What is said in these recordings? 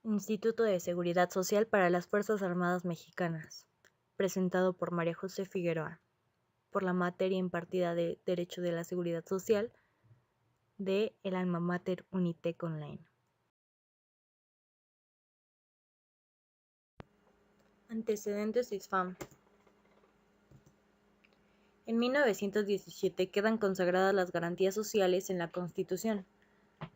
Instituto de Seguridad Social para las Fuerzas Armadas Mexicanas, presentado por María José Figueroa, por la materia impartida de Derecho de la Seguridad Social de el Alma Mater Unitec Online. Antecedentes ISFAM. En 1917 quedan consagradas las garantías sociales en la Constitución,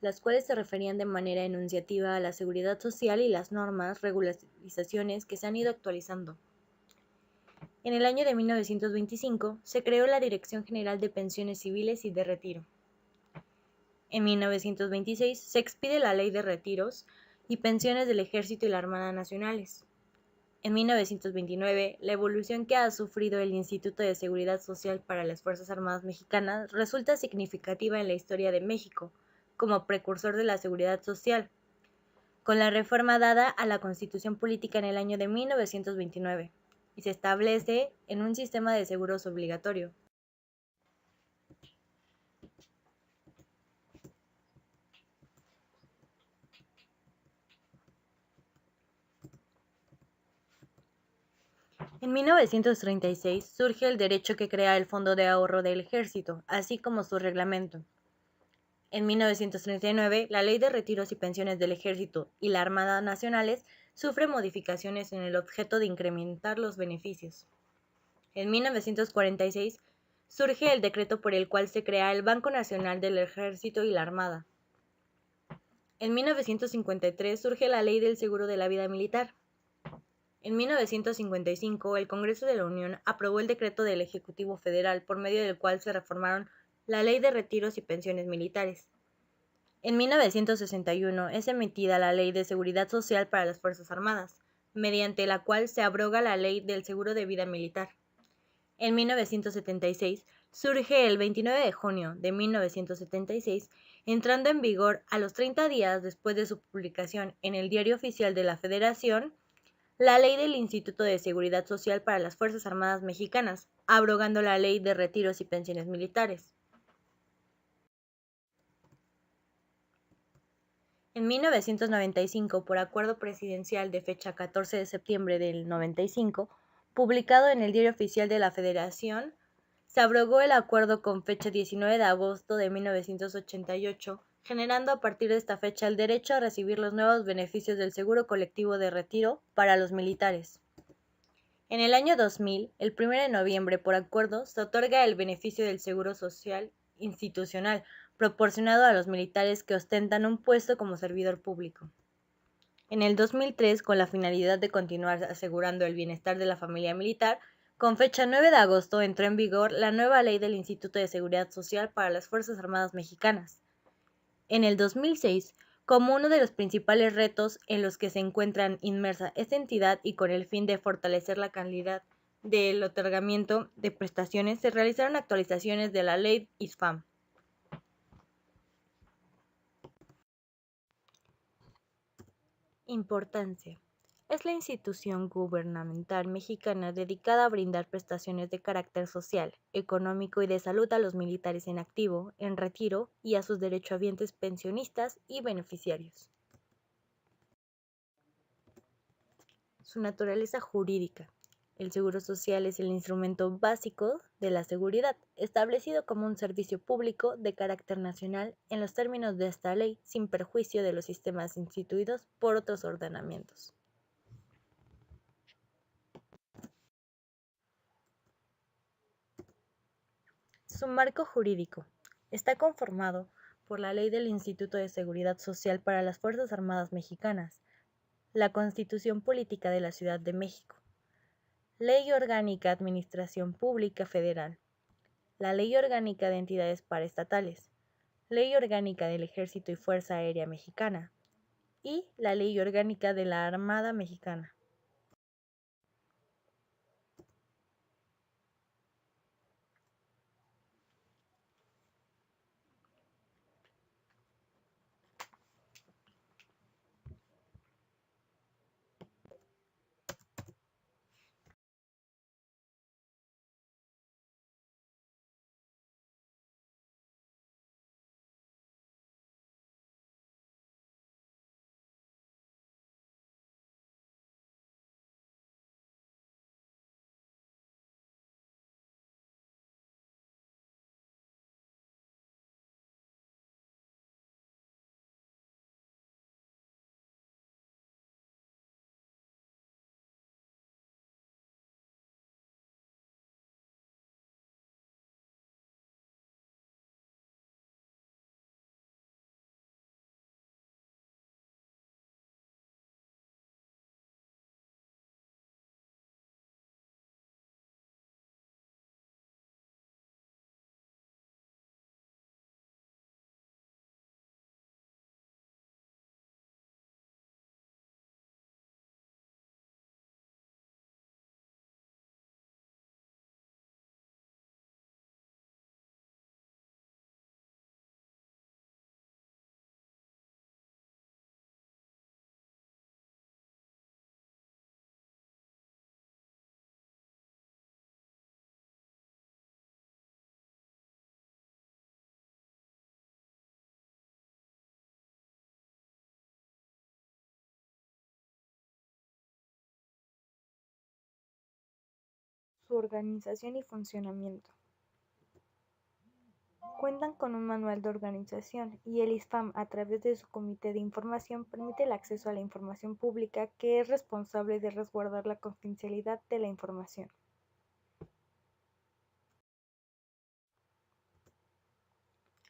las cuales se referían de manera enunciativa a la seguridad social y las normas, regularizaciones que se han ido actualizando. En el año de 1925 se creó la Dirección General de Pensiones Civiles y de Retiro. En 1926 se expide la Ley de Retiros y Pensiones del Ejército y la Armada Nacionales. En 1929, la evolución que ha sufrido el Instituto de Seguridad Social para las Fuerzas Armadas Mexicanas resulta significativa en la historia de México, como precursor de la seguridad social, con la reforma dada a la Constitución Política en el año de 1929, y se establece en un sistema de seguros obligatorio. En 1936 surge el derecho que crea el Fondo de Ahorro del Ejército, así como su reglamento. En 1939, la Ley de Retiros y Pensiones del Ejército y la Armada Nacionales sufre modificaciones en el objeto de incrementar los beneficios. En 1946 surge el decreto por el cual se crea el Banco Nacional del Ejército y la Armada. En 1953 surge la Ley del Seguro de la Vida Militar. En 1955, el Congreso de la Unión aprobó el decreto del Ejecutivo Federal por medio del cual se reformaron la Ley de Retiros y Pensiones Militares. En 1961 es emitida la Ley de Seguridad Social para las Fuerzas Armadas, mediante la cual se abroga la Ley del Seguro de Vida Militar. En 1976 surge el 29 de junio de 1976, entrando en vigor a los 30 días después de su publicación en el Diario Oficial de la Federación, la Ley del Instituto de Seguridad Social para las Fuerzas Armadas Mexicanas, abrogando la Ley de Retiros y Pensiones Militares. En 1995, por acuerdo presidencial de fecha 14 de septiembre del 95, publicado en el Diario Oficial de la Federación, se abrogó el acuerdo con fecha 19 de agosto de 1988, generando a partir de esta fecha el derecho a recibir los nuevos beneficios del seguro colectivo de retiro para los militares. En el año 2000, el 1 de noviembre, por acuerdo, se otorga el beneficio del Seguro Social Institucional, proporcionado a los militares que ostentan un puesto como servidor público. En el 2003, con la finalidad de continuar asegurando el bienestar de la familia militar, con fecha 9 de agosto entró en vigor la nueva Ley del Instituto de Seguridad Social para las Fuerzas Armadas Mexicanas. En el 2006, como uno de los principales retos en los que se encuentra inmersa esta entidad y con el fin de fortalecer la calidad del otorgamiento de prestaciones, se realizaron actualizaciones de la Ley ISFAM. Importancia. Es la institución gubernamental mexicana dedicada a brindar prestaciones de carácter social, económico y de salud a los militares en activo, en retiro y a sus derechohabientes pensionistas y beneficiarios. Su naturaleza jurídica. El seguro social es el instrumento básico de la seguridad, establecido como un servicio público de carácter nacional en los términos de esta ley, sin perjuicio de los sistemas instituidos por otros ordenamientos. Su marco jurídico está conformado por la Ley del Instituto de Seguridad Social para las Fuerzas Armadas Mexicanas, la Constitución Política de la Ciudad de México, Ley Orgánica de Administración Pública Federal, la Ley Orgánica de Entidades Paraestatales, Ley Orgánica del Ejército y Fuerza Aérea Mexicana y la Ley Orgánica de la Armada Mexicana. su organización y funcionamiento. Cuentan con un manual de organización y el ISFAM, a través de su comité de información, permite el acceso a la información pública, que es responsable de resguardar la confidencialidad de la información.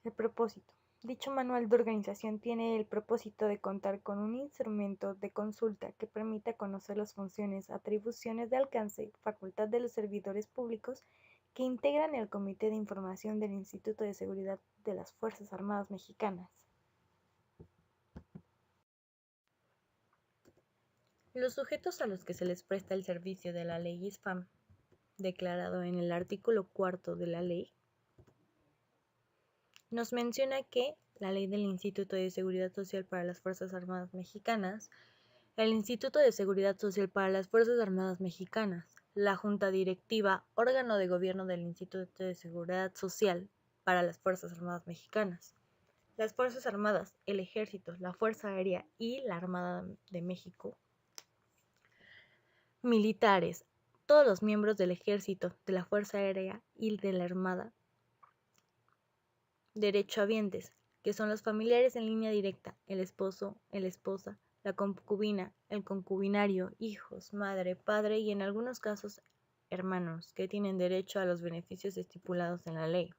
El propósito. Dicho manual de organización tiene el propósito de contar con un instrumento de consulta que permita conocer las funciones, atribuciones de alcance, facultad de los servidores públicos que integran el Comité de Información del Instituto de Seguridad de las Fuerzas Armadas Mexicanas. Los sujetos a los que se les presta el servicio de la ley ISFAM, declarado en el artículo 4 de la ley, nos menciona que la ley del Instituto de Seguridad Social para las Fuerzas Armadas Mexicanas, el Instituto de Seguridad Social para las Fuerzas Armadas Mexicanas, la Junta Directiva, órgano de gobierno del Instituto de Seguridad Social para las Fuerzas Armadas Mexicanas, las Fuerzas Armadas, el Ejército, la Fuerza Aérea y la Armada de México, militares, todos los miembros del Ejército, de la Fuerza Aérea y de la Armada, derechohabientes, que son los familiares en línea directa, el esposo, la esposa, la concubina, el concubinario, hijos, madre, padre y en algunos casos hermanos, que tienen derecho a los beneficios estipulados en la ley.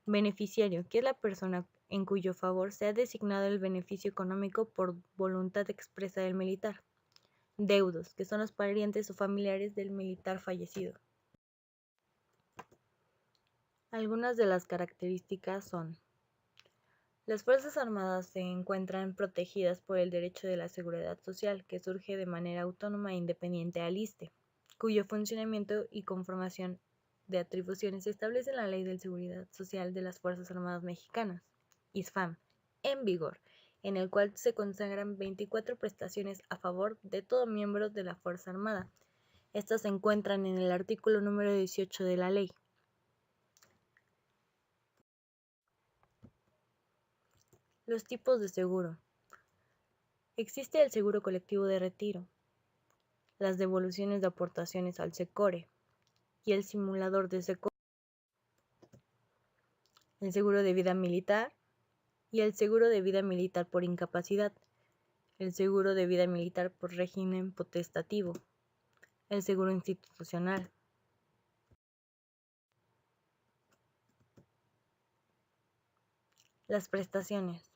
Beneficiario, que es la persona en cuyo favor se ha designado el beneficio económico por voluntad expresa del militar. Deudos, que son los parientes o familiares del militar fallecido. Algunas de las características son: las Fuerzas Armadas se encuentran protegidas por el derecho de la seguridad social, que surge de manera autónoma e independiente al ISSSTE, cuyo funcionamiento y conformación de atribuciones se establece en la Ley de Seguridad Social de las Fuerzas Armadas Mexicanas, ISFAM, en vigor, en el cual se consagran 24 prestaciones a favor de todo miembro de la Fuerza Armada. Estas se encuentran en el artículo número 18 de la ley. Los tipos de seguro. Existe el seguro colectivo de retiro, las devoluciones de aportaciones al SECORE y el simulador de SECORE, el seguro de vida militar y el seguro de vida militar por incapacidad, el seguro de vida militar por régimen potestativo, el seguro institucional. Las prestaciones.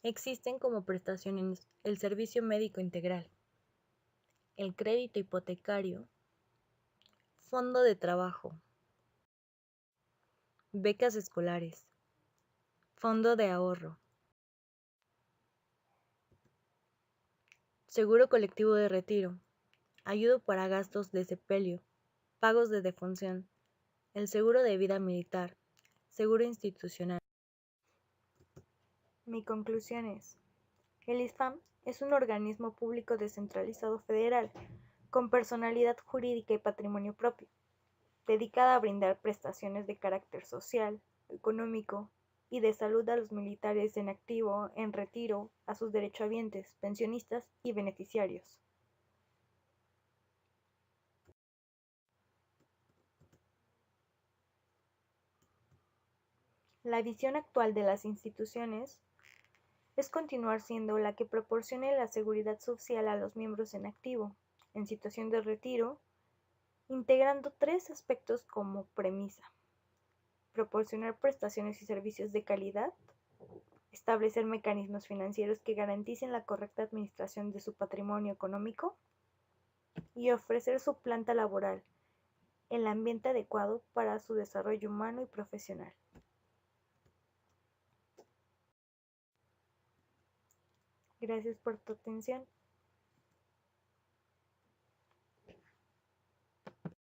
Existen como prestaciones el servicio médico integral, el crédito hipotecario, fondo de trabajo, becas escolares, fondo de ahorro, seguro colectivo de retiro, ayuda para gastos de sepelio, pagos de defunción, el seguro de vida militar, seguro institucional. Mi conclusión es: el ISFAM es un organismo público descentralizado federal, con personalidad jurídica y patrimonio propio, dedicada a brindar prestaciones de carácter social, económico y de salud a los militares en activo, en retiro, a sus derechohabientes, pensionistas y beneficiarios. La visión actual de las instituciones es continuar siendo la que proporcione la seguridad social a los miembros en activo, en situación de retiro, integrando 3 aspectos como premisa: proporcionar prestaciones y servicios de calidad, establecer mecanismos financieros que garanticen la correcta administración de su patrimonio económico y ofrecer su planta laboral, el ambiente adecuado para su desarrollo humano y profesional. Gracias por tu atención.